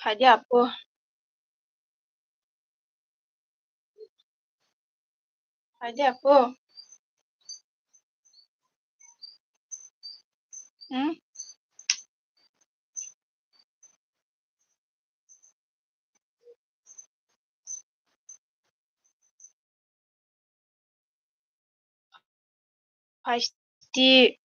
Hadi apa? Hadi apa? Hmm? Pasti.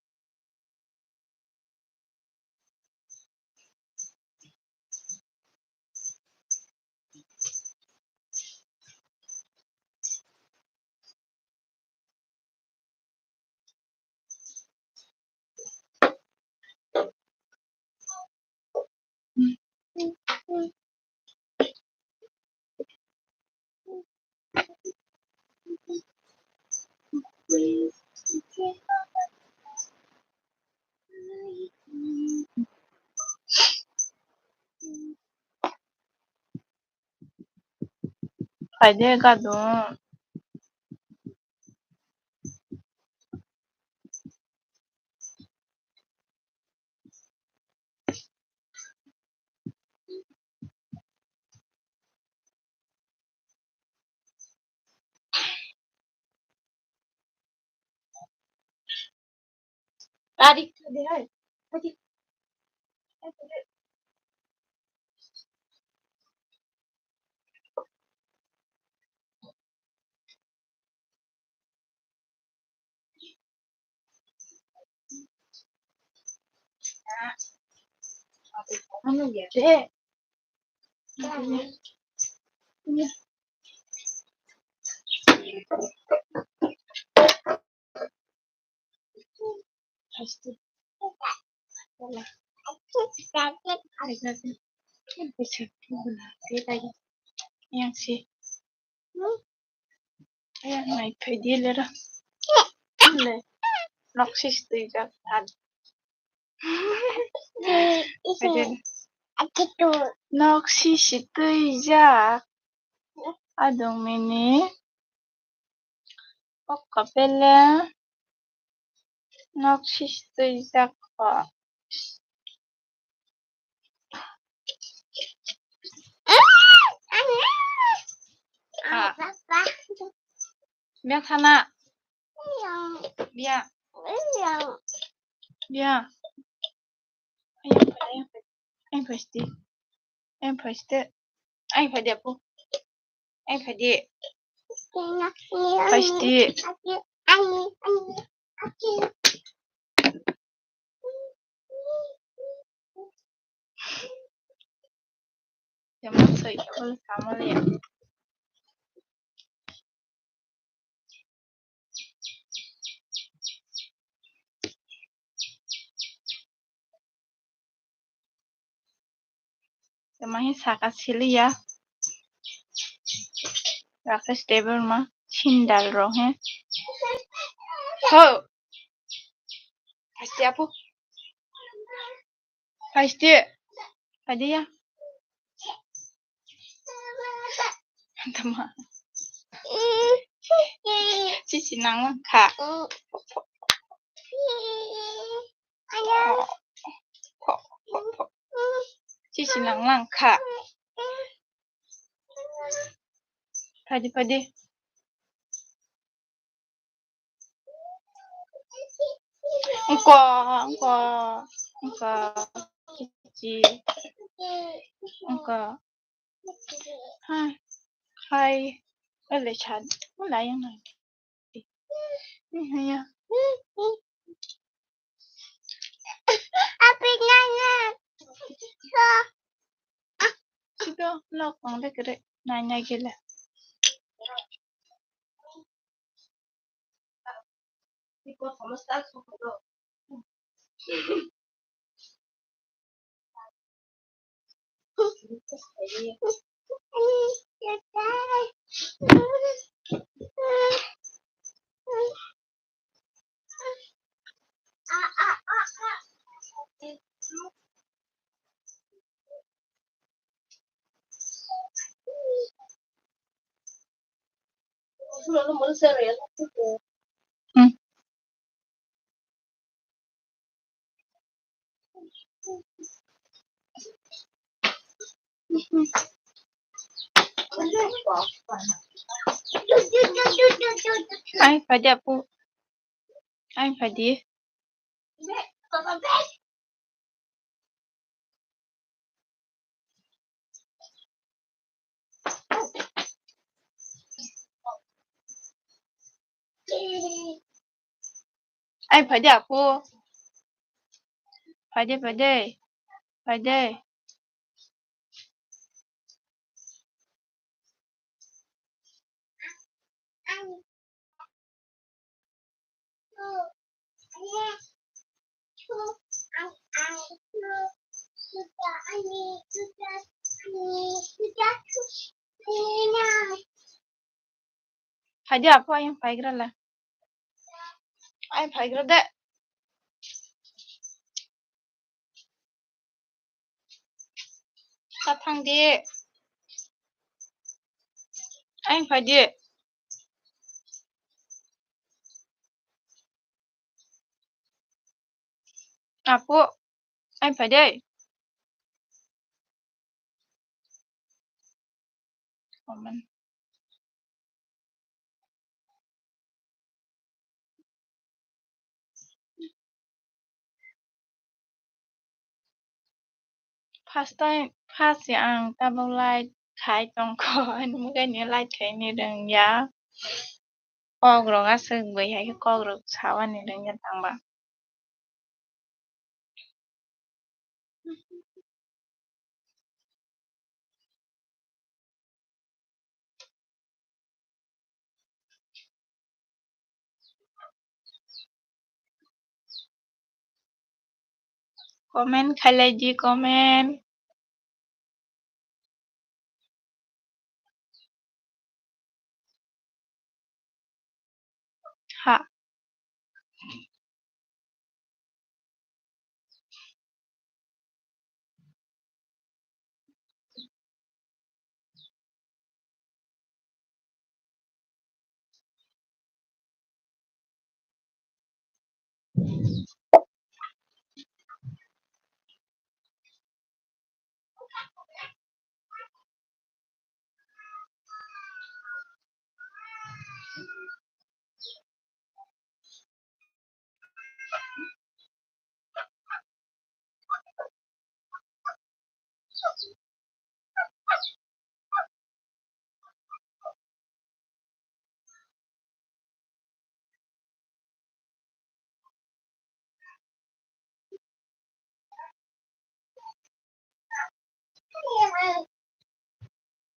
Hadi ka dong. Tarik hadi hadi. Hadi. Ano ya deh? Ini. Pasti. Wala. Tarik natin. Bisa gula. Tayo. Ayan si. Ayan, may pwede lera. Wala. Noksis to yung pwede. Noksis ito yung adong mini. O kapela. Noksis to yung ko. Biar sana. Biar. Biar. Ayan. Ayan pwede. Ayan pwede. Ayan pwede po. Ayan pwede. Pwede. Zaman sa ikol sama ya. Zaman saka sili ya. Rakesh Devar ma chin dal रहे हैं हो pasti apa pasti ada ya teman si sinang kak si sinang kak padi engkau cici engkau hai oleh chan mulai yang nanti ya sudah lokong deh kere nanya gila ikut sama staff foto Anh phải đẹp phụ. Anh phải đi. Anh phải đẹp phụ. Phải đi, phải đi. Phải đi. Phải đi phụ, anh phải ra là. Anh phải ra đấy. Sao thằng đi. Anh phải đi. À phụ, anh phải đi. Comment. Pass yang tabang light khai tong ko anh muốn cái này light khai này đừng giá con rồi á sừng bị hay cái con rồi sao anh này đừng nhận tăng ba comment khai lại gì comment ha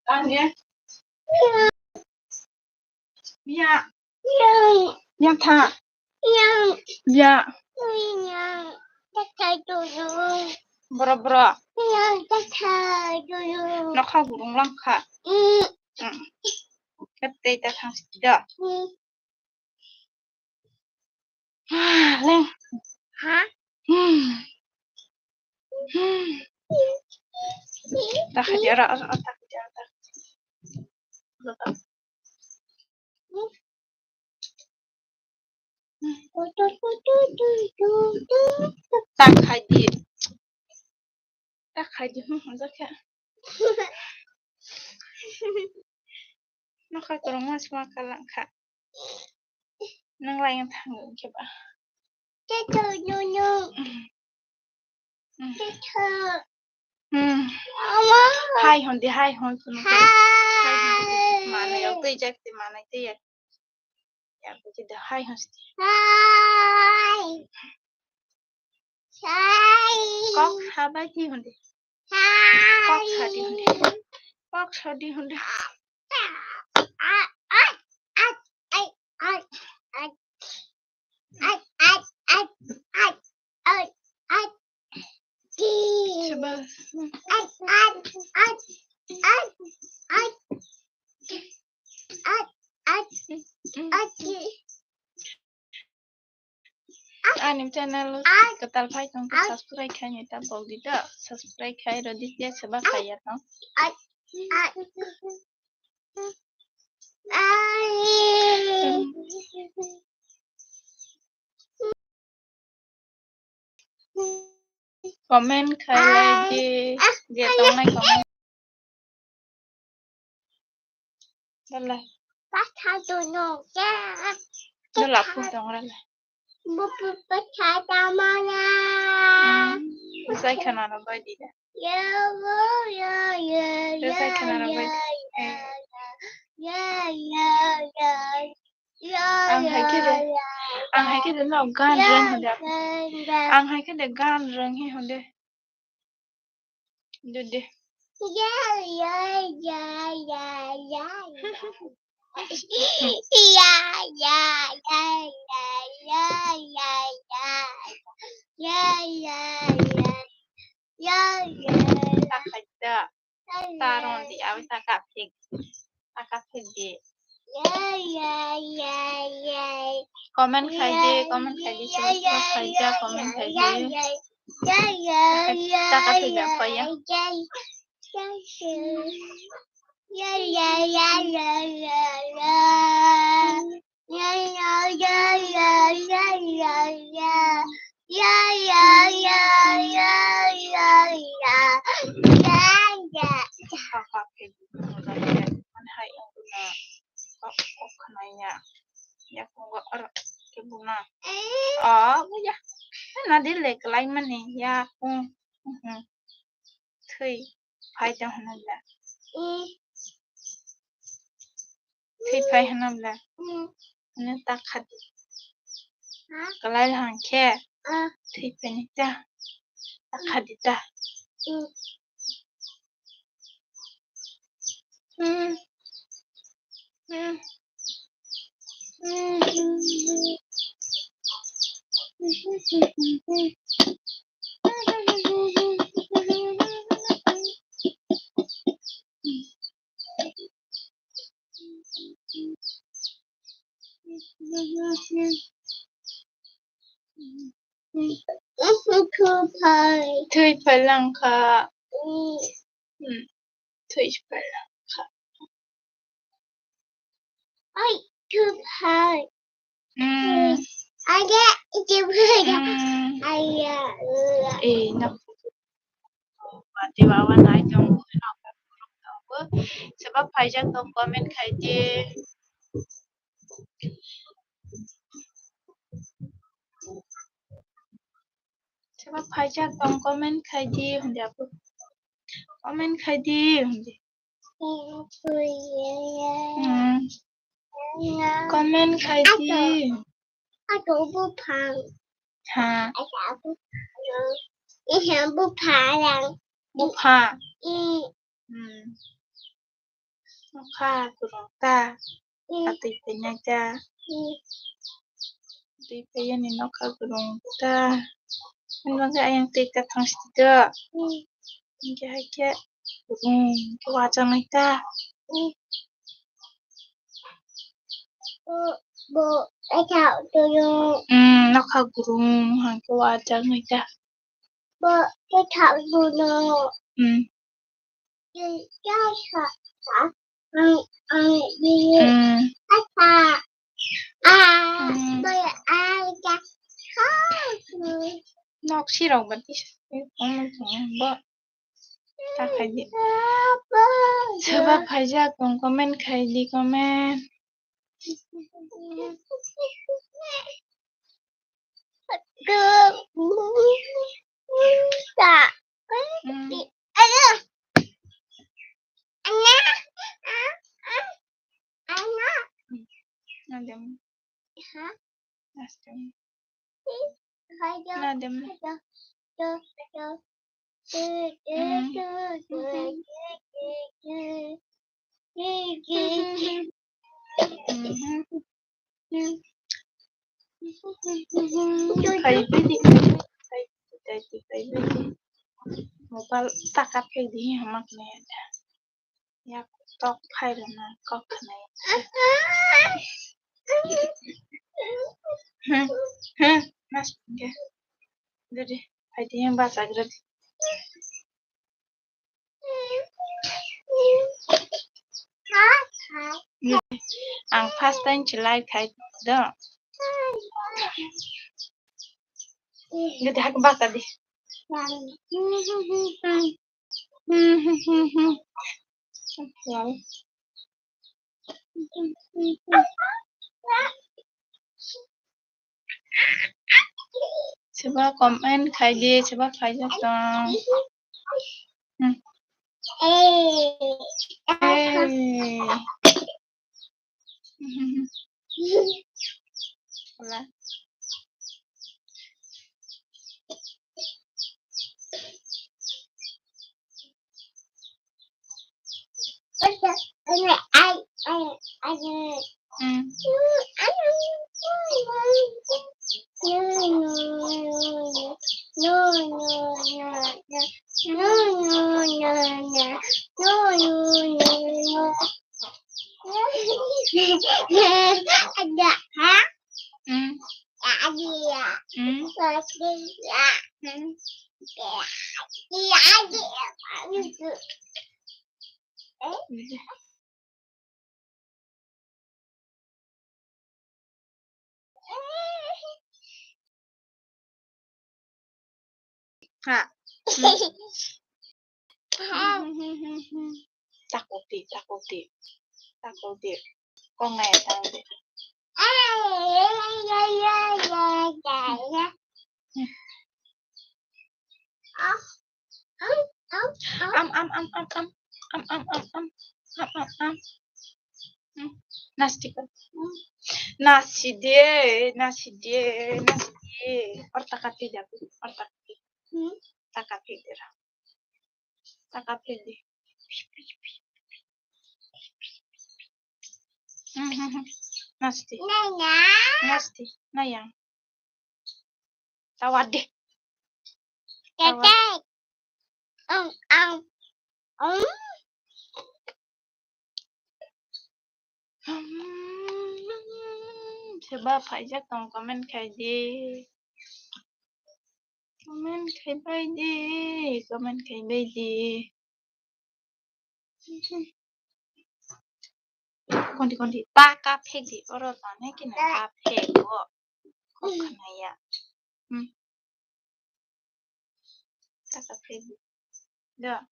anh nhé dạ dạ thà dạ bro bro nó khao burung lang kha cái tê ta thằng đó lên hả ta khai ra ta khai ra ta khai đi không rất kha nó khai kurang mas makalang kha nang lain thằng coba hai hon mana yang tu jak di mana itu ya ya begitu dah hai hon kok habati hon deh kok hadi hon deh Anim channel ketal phai tong subscribe khai ni ta bol di da subscribe khai ro di dia sebab kaya tong comment khai lagi dia tong nai comment Dala. Pacadunuga. Dala putong dala. Bubu pacadamana. Saya kenal apa dia? Saya kenal apa Ang hai cái đó gan rừng hồn đẹp. Ang hai cái đó gan rừng hi hồn đẹp. Được đi. Takada. Taron di awi takapik. Takapik di. Komen kaji sebab saja komen kaji. Takapik apa ya? Takapik. Hai yang guna. Kok kenanya? Ya kok orang ke guna. Oh, ya. Nah dia lek lain mana ya? Thui. Phai trong hanam la. Thui phai hanam la. Nó tak khát. Cái lại hàng khe. Thui phai nè ta. Tak khát đi ta. Thui phai lang kha. Thui phai lang kha. Nak di bawah naik jom sebab pajak tom komen kaji sebab pajak tom komen kaji hunde apa komen kaji hunde komen kaji Aku bupang. ha Aku ini bupang. bupa maka kurang ta atau ipennya aja ipennya ni nak kurang ta memang yang tidak tangsi tidak jaga wajah kita Aku dulu. Nak kurang hangga wajah kita Aku dulu. Nok sirau berarti tak kaji sebab aja komen kaji komen Nadem mobile takap kayak di maknya ya tok hai na kok này mas ya udah deh hadiahnya bahasa gratis ang first time chilai khai đó jadi aku bahasa deh Coba komen kaji, coba kaji dong. Lah. Ada hah? Ada ya. Iya ada. Hah. Takuti. Con này tao đi. Nasi dia. Ortakati jabu. Takati dia. Nasti. Nayang. Tawad deh. Coba aja tong komen kaji. Komen kayak bayi. Kondi. Taka pegi. Orang tanya kena kape kok. Kok kena ya. Taka pegi. Dah.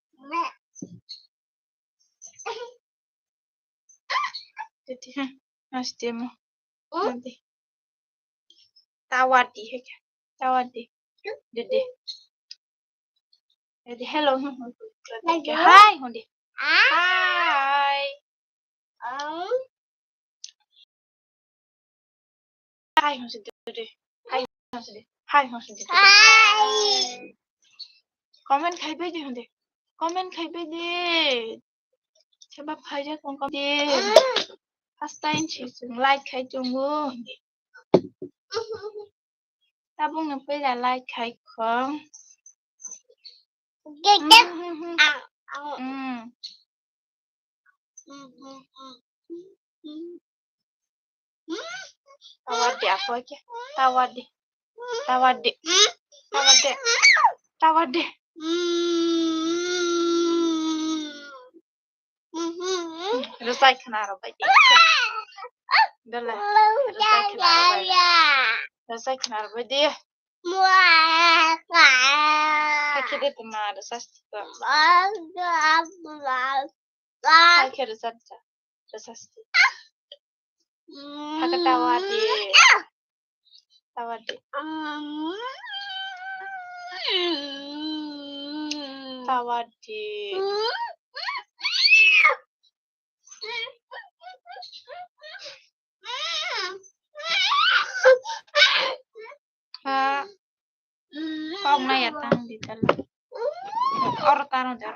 Jadi nasti mo. Nanti. Tawadi. Dede. Jadi hello. Hai Hondi. Hai. Hai Hondi. Hai Hondi. Komen kayak bayi Hondi. Coba aja komen di. Pastain sih, like kayak tunggu. Tabung nempe là like kayak không. Tawadi apa aja? Tawadi. Rusai kenara bayi. Dala. Rusai kenara bayi. Hakide tuma rusas. Hakide rusas. Hakatawadi. Tawadi. Con này tăng đi tal. Ortaron de.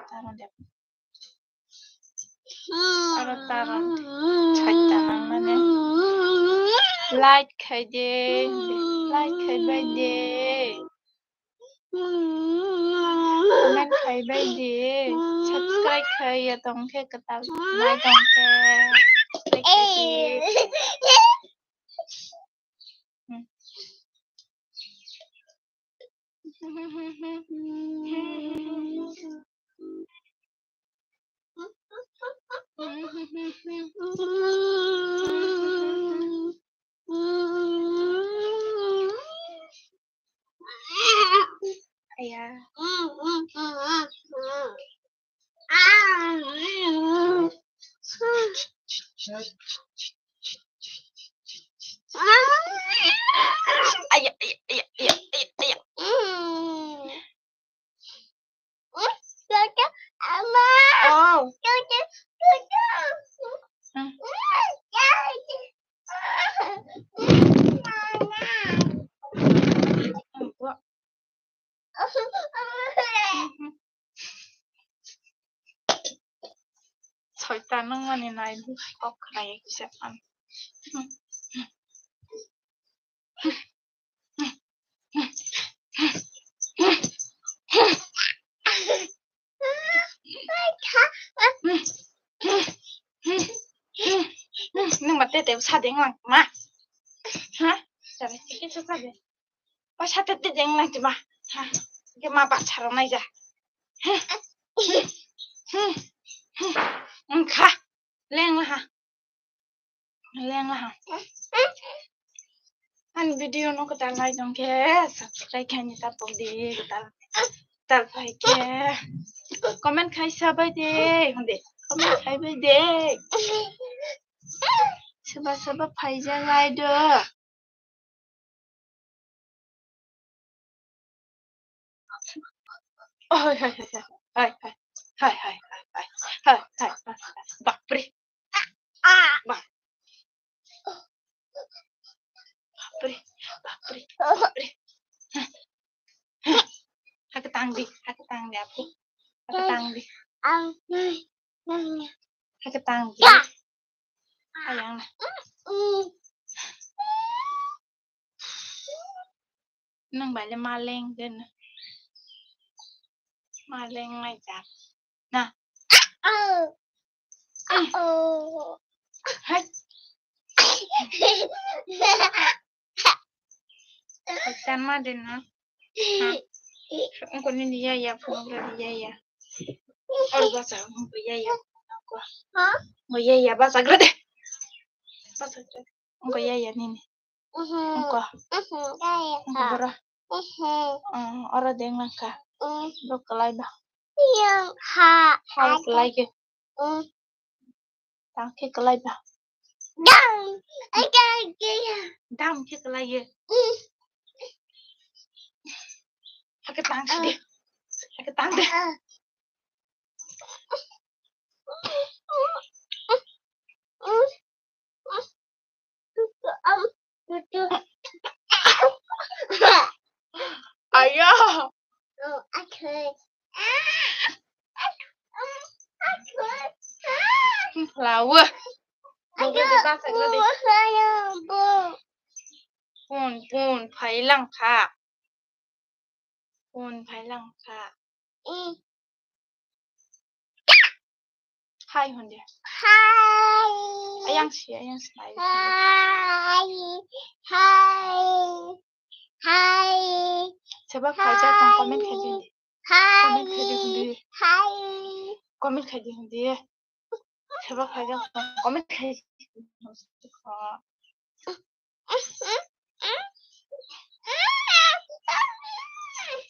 Ortaron. Chaita mana? Like kayak bayi. Comment kayak bayi. Subscribe kayak tong ke ketal. Like tong ke. Ayah. Ayo, ayo, ayo, ayo, ayo, ayo. Oh. Gua. 절대 낭만이 나이 꼭 가야 시작한. Nhưng mà tê tê sao đến lặng mà hả giờ này cái sao sao đấy bà sao tê tê đến lặng chứ mà hả cái mà bà chả này ra khá lên là hả anh video nó có ta like dong ke subscribe kênh như ta bông đi ta like ke comment khai sao bây đi không đi comment khai bây đi sebab phải ra like được ôi hai bappre bappre Hak tang đi aku hak tang đi ayang na nang bale maleng din maleng ngay chặt nè hai tan ma din na con đi ya phun đi ya ôi ba sa không có ya ngồi ya ba sa grade không có ya nini không có bro ora deng langka bro kelai ba kelai ke tang ke kelai ba dam ke kelai ke hak tang sih hak tang deh ayah flower Bông đi ba sạch ra đi phun phải lăngค่ะphun phải lăngค่ะhai hồn đi ayang sih sebab kerja tentang komen kerja di komen kerja di sebab kerja tentang komen kerja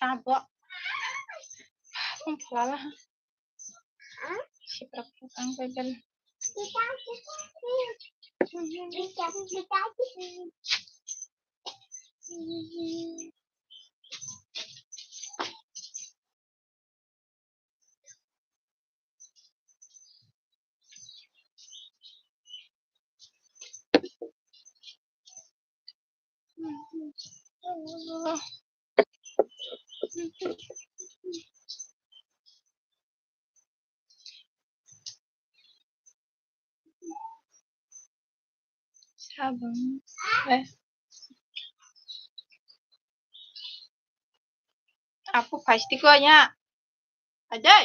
apa salah si perempuan pegal sabun aku pasti koknya ada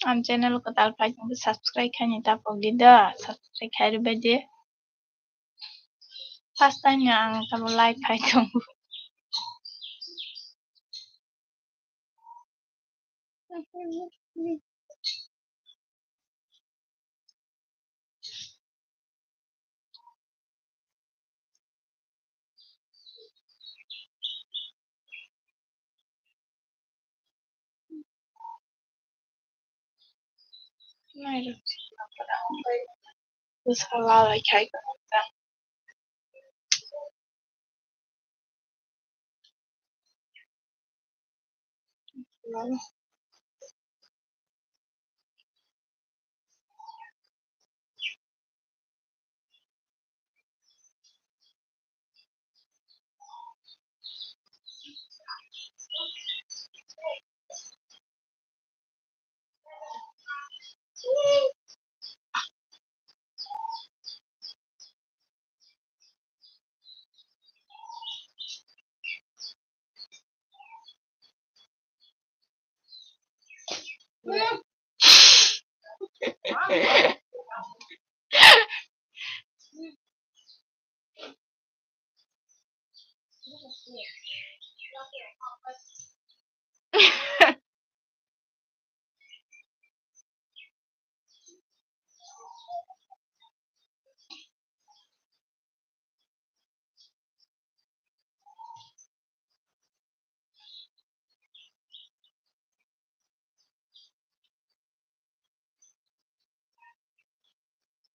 channel ko tal pa subscribe kan ita pog dida subscribe kari bade pastanya ang tabulay kay tunggu. Mayroon silang barangay. Terus halalay kay tunggu. Lalu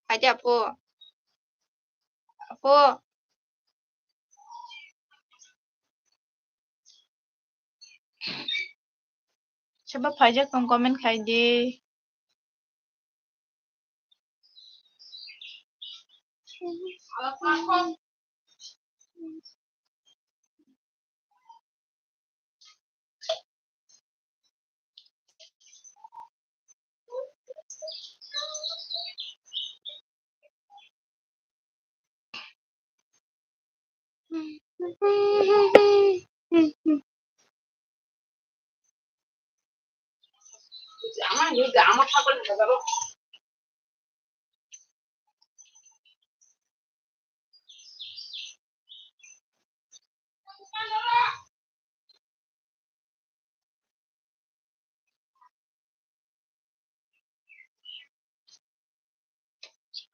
aja po. Coba pajak tong komen kay di.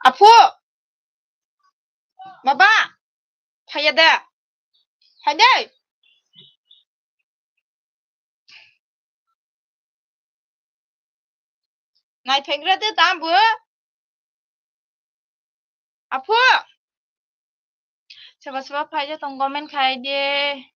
Apo, baba, hayada, haday. Nai phegra de tam bu. Apo, coba pajak tong komen kay di.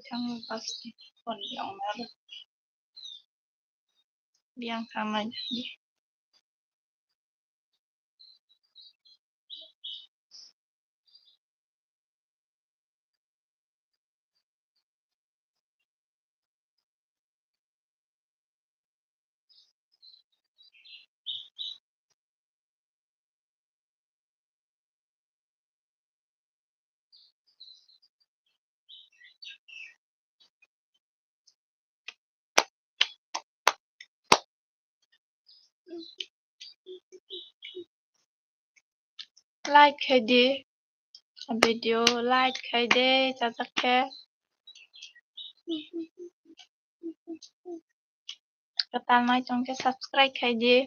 Jangan pasti pon yang merah. Biang sama jadi. Like kay di. Video like kay di, cacak ke. Ketal mai chong ke subscribe kay di.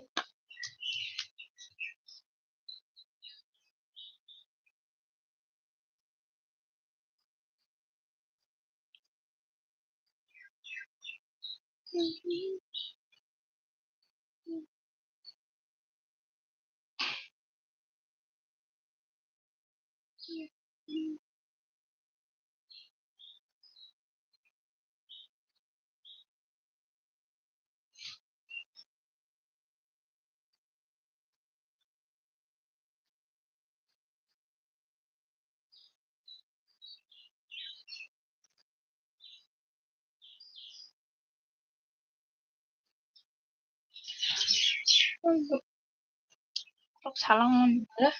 Rok salangon lah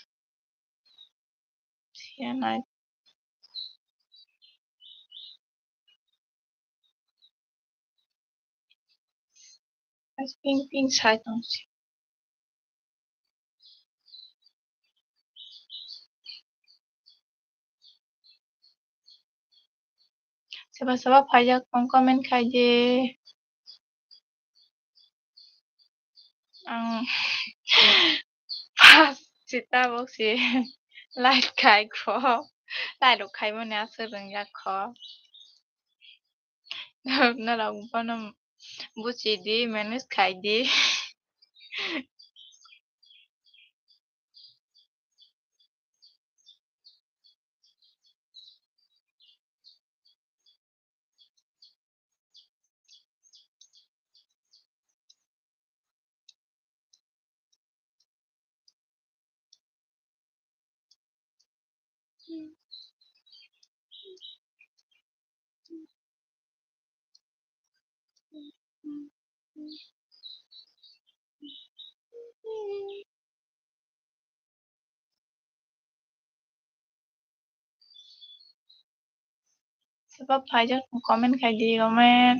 sianay as ping sai tong si sebab pajak tong komen kaje ang pas cita bok si light kai ko light được kai mo na sơ rừng ya ko na là cũng có năm bút chỉ đi manus kai đi sebab pajak tong komen kai đi komen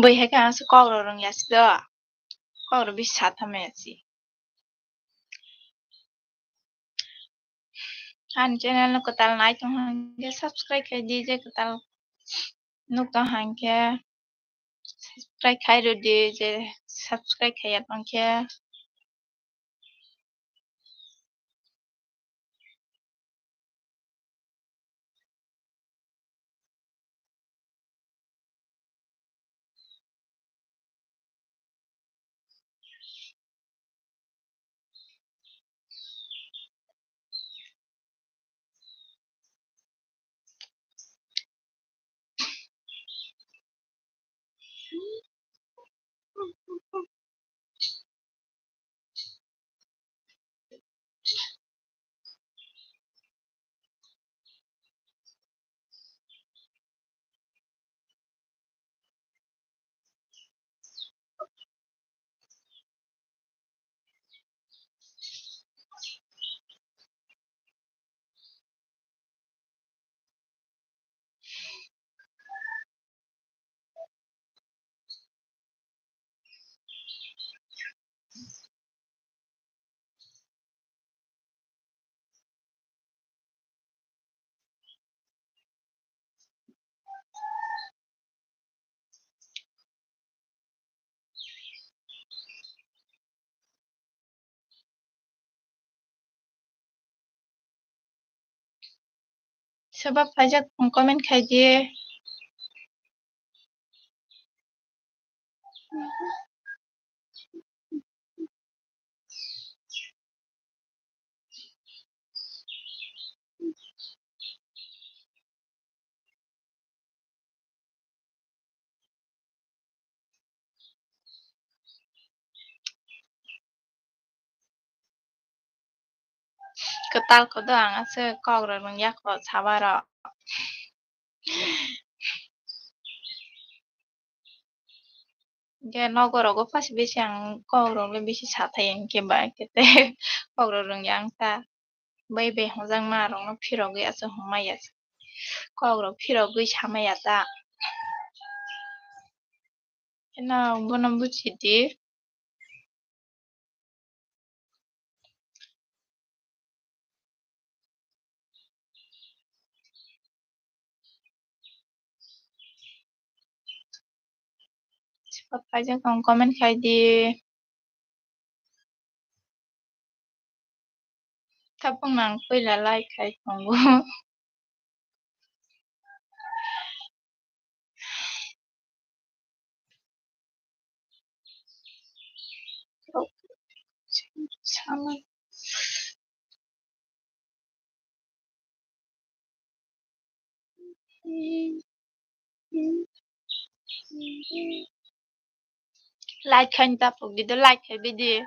bơi hay cái sự co rồi rừng ya si đó co rồi biết sát tham ya si han channel nó có tal nai tong hang ke subscribe kai đi je có tal nuk tong hang ke subscribe khai rồi đi je subscribe khai ya tong ke sebab pajak tong komen khai đi có tal có đó ang ase co rồi rừng ya ko sabara ke nogoro go pas besi ang co rồi le besi sathai ang ke ba kete co rồi rừng yang ta bai be hojang ma rong no phiro ge ase homai ya co rồi phiro ge samai ya ta na bonam buchi di sebab pajak tong komen khai đi tapong nang pui la like khai tong bu sama Like khen tapok di do like khay bidi.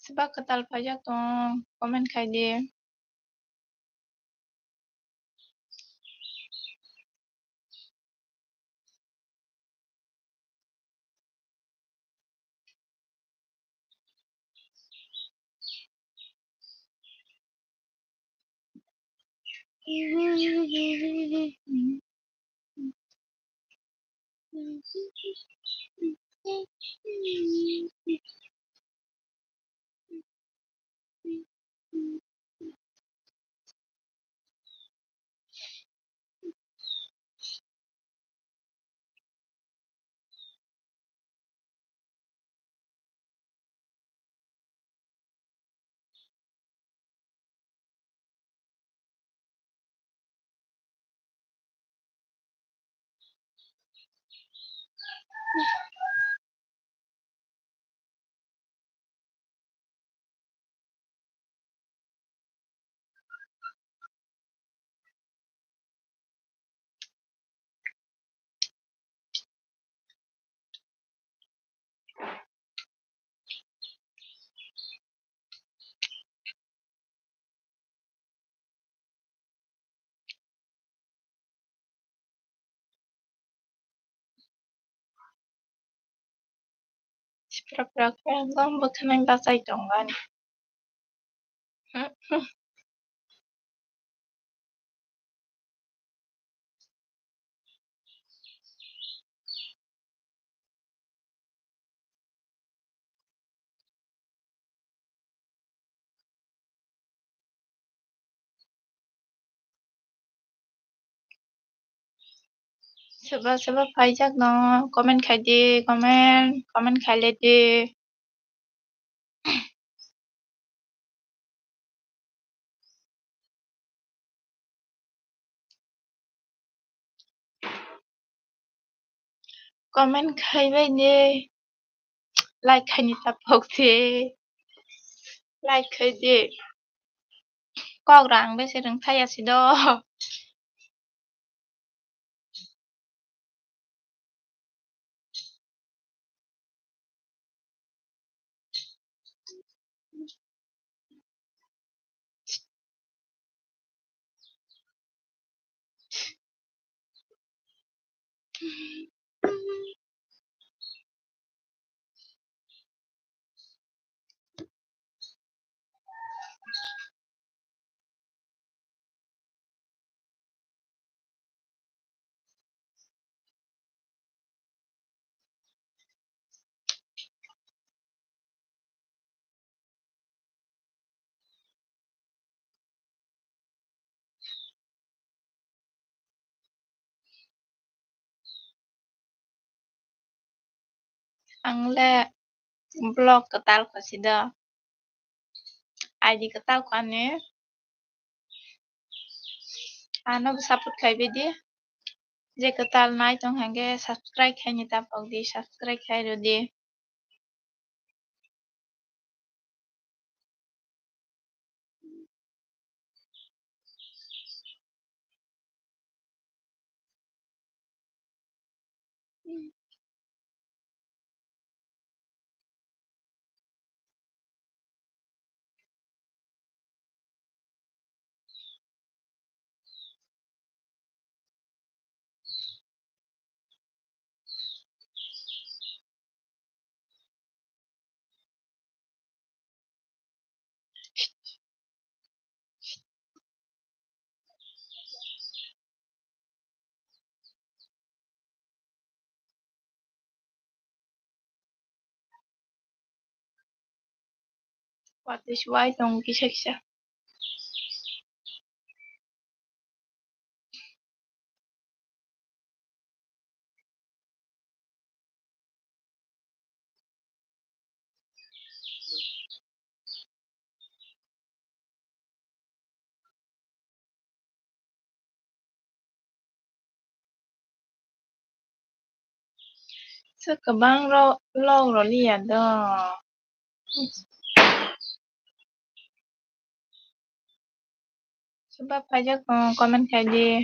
Sebab ketal pajak tong komen khay di. Pura-pura kaya gom bekanang basay tong gan. Sebab pajak no komen khay di komen khay le di. Komen khay bay di. Like khay ni tapok di. Like khay di. Kok rang bay sirang thaya sido. Ang le blog ketal ko sido. ID ketal ko ane. Ano saput khay bidi. Je ketal nai tong hange subscribe khay ni tapok di. Subscribe khay ro di. What is why tong kisah kisah. Sekebang lo lihat dong. Sebab aja komen kayak di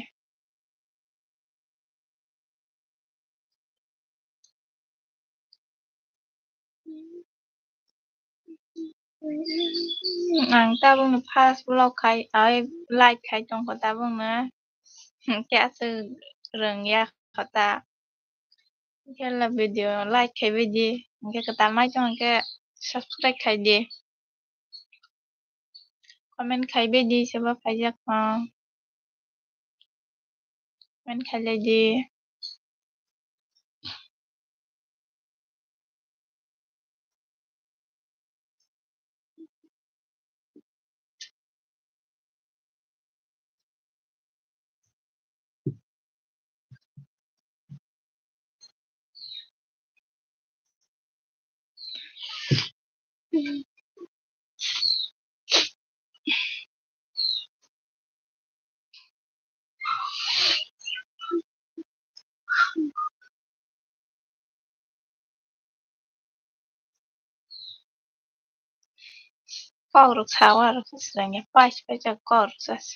Ang tabung pas vlog khai like khai trong ko tabung na kya sư rừng ya kata cái là video like khai video cái kata mai trong cái subscribe khai di comment khai di sebab aja comment khai di kau ruk sawa ruk sedang ya pas baca kau ruk sas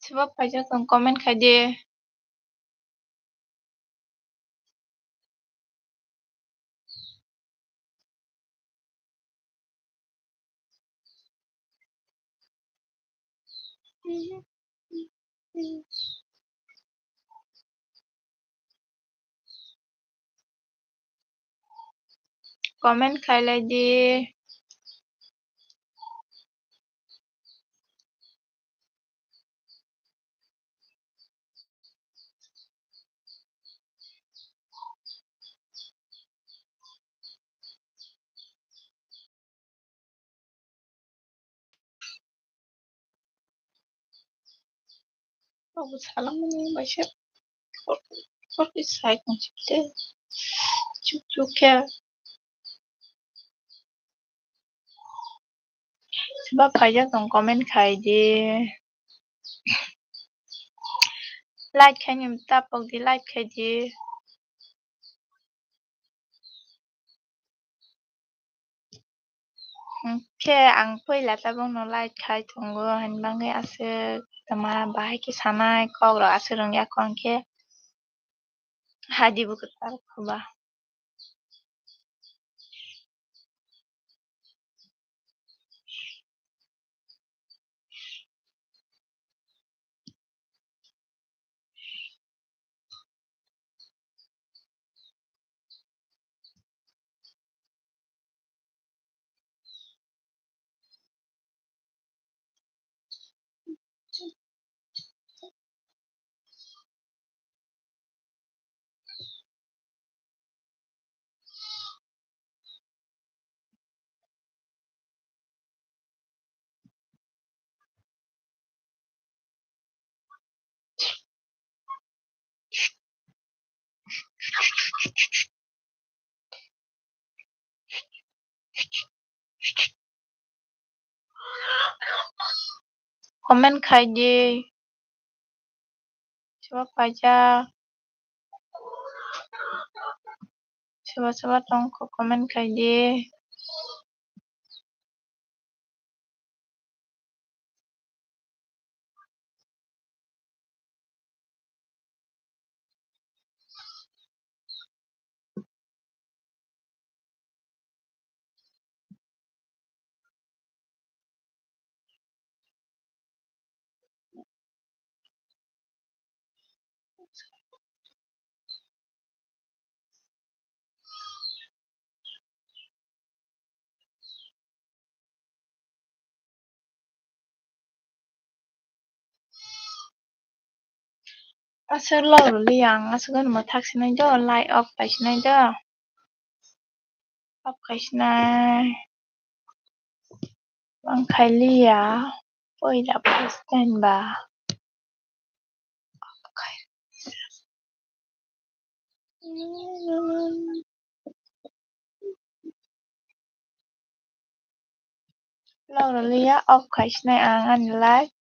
sebab aja comment khai di comment khai di aku salah baca kau disai konsepnya cuk ya sebab aja comment khai di like khai nyum tapok di like khai di ke ang pui la tabong no like khai tunggu han bangai ase tama bahai ki sanai kok ro ase rong ya kong ke haji buku tar khoba comment khai di sebab aja sebab tong comment khai di ase lo liang ase kan mo thak sinai do like off kai sinai do off kai sinai bang khai lia oi da stand ba Lauralia auf Kaischnai ang anilai.